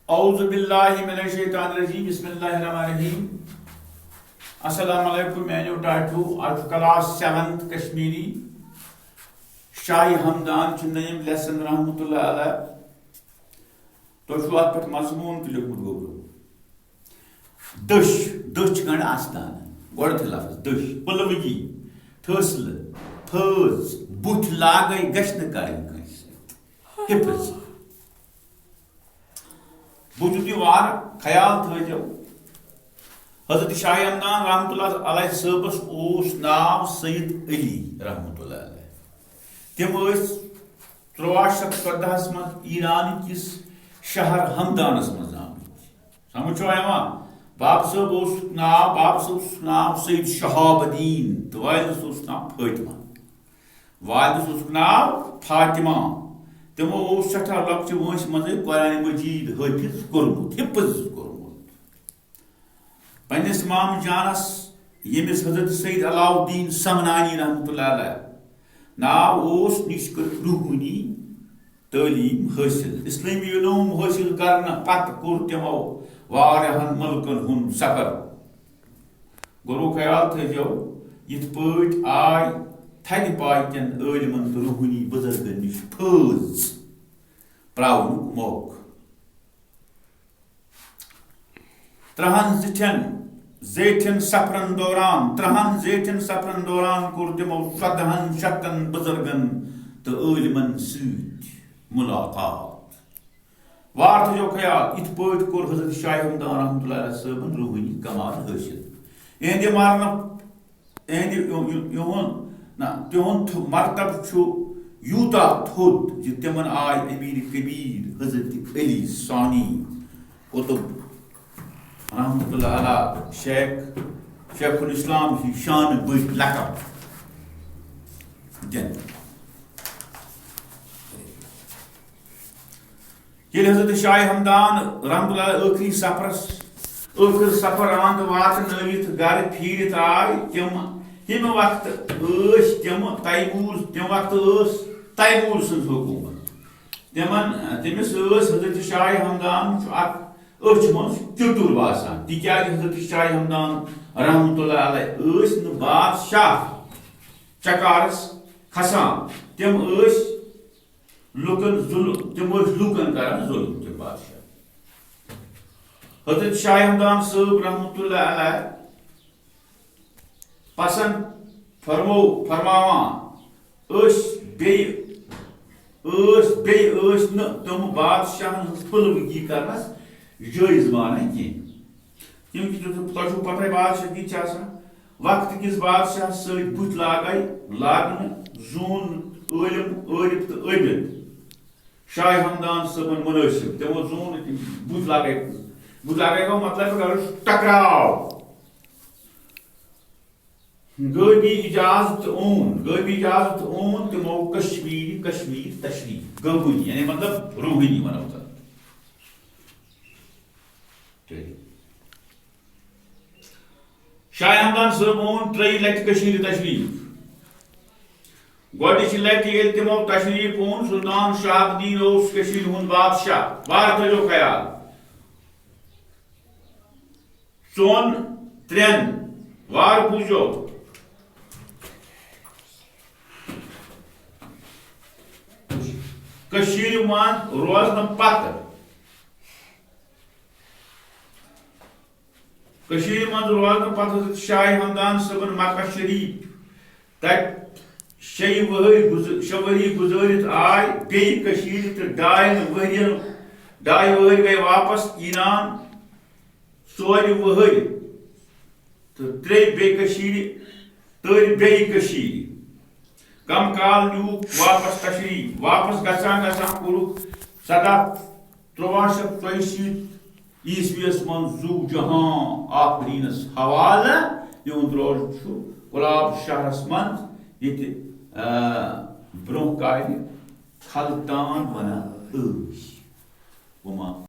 औज़ु बिल्लाहि मिनश शैतानिर रजीम बिस्मिल्लाहिर रहमानिर रहीम। अस्सलाम वालेकुम मेनो टाटू आज क्लास 7th कश्मीरी शाही हमदान नयम लेसन रहमतुल्लाह अलैह तो अत पे मजमून तो लिखमुत गो दश दश गण आस्तान गोड़ थे लफ्ज दश पलवगी थसल थज बुथ लागई गश्न करें हिफ्ज बुजुर्ग वार ख्याल थो हजरत शाह हमदान रहमतुल्लाह अलैह सबस ओस नाव सईद अली रहमतुल्लाह अलैह तिम 1314 मज ईरान किस शहर हमदानस मज आमत समझो आया बाप सब नाव सईद शहाबुद्दीन तो वालिदस नाव फातिमा वालिदस नाव फातिमा तमो सठा लक्ष्य वंश मज कुरान मजीद हाफिज कोरमुत हिफ्ज कोरमुत पन्निस माम जानस यमिस हजरत सईद अलाउद्दीन समनानी रहमतुल्लाह अलैह नाव ओस निष्कर रूहानी तालीम हासिल इस्लामी उलूम हासिल करना पत कोर तमो वारियाहन मुल्कन हुन सफर गुरु ख्याल थो यथ पट आय थद पाकन आलिमन तो रूहानी बुजुर्गन निश फज प्रावन मौक त्रहन जेठन सफरन दौरान कोर तमो 14 शतन बुजुर्गन तो आलिमन सत मुलाकात वार थो ख्याल इत पट कोर हजरत शाह हमदान रहमतुल्लाह अलैह सबन रूहानी कमाल हासिल एहद मारन तिहुंद मरतब यूता थोद तिमन आय अमीर कबीर हजरत अली सानी कुतुब रहमतुल्लाह अलैह शेखुल इस्लाम की शान बड़ लकब दिन ये हजरत शाह हमदान रहमतुल्लाह आखिर सफर आंद वात नवित घर फिरत आय तम वक्त तम तैमूर सज हुकूमत तमिस हजरत शाह हमदान अच मज चतुर बसान तिकाज हजरत शाह हमदान रहमतुल्लाह अलैह बादशाह चकारस खसान तम लुकन करान जुल्म तम बादशाह हजरत शाह हमदान साहब रहमतुल्लाह अलैह पसंद फरमावान तम बादशाह पलवगी करनस जायज माना क्योंकि तुम पता बादशाह की वक्त किस बादशाह सत बुत लागन जून आलिम तो आबिद शाह हमदान सबन मुनासिब तमो जून बुत लागे का मतलब टकराव गई इजाजत ऊन तमो कश्मीर तशरीफ गबुनी यानी मतलब रूहानी वनो शाह हमदान साहब ऊन 3 लट तशरीफ गोडच लट ये तमो तशरीफ ऊन सुल्तान शाहबुद्दीन हुन बादशाह वार थो ख्याल सोन 3 वार पूजो कशीर मान रोजन पत कशीर मन रोजन पत शाह हमदान सबन मक्का शरीफ तक 6 वरी गुजरित आय बे कशीर तो 2 वरी गए वापस ईरान 4 वहर तो 3 बे कशीर तर बे कशीर कम काल न्यूक वापस तशरीफ वापस गसान कोरुक 1364 ईस्वीस मन जू जहां आफरीनस हवाला युद रोज गुलाब शहरस मन ये ब्रोह काय खलतान वना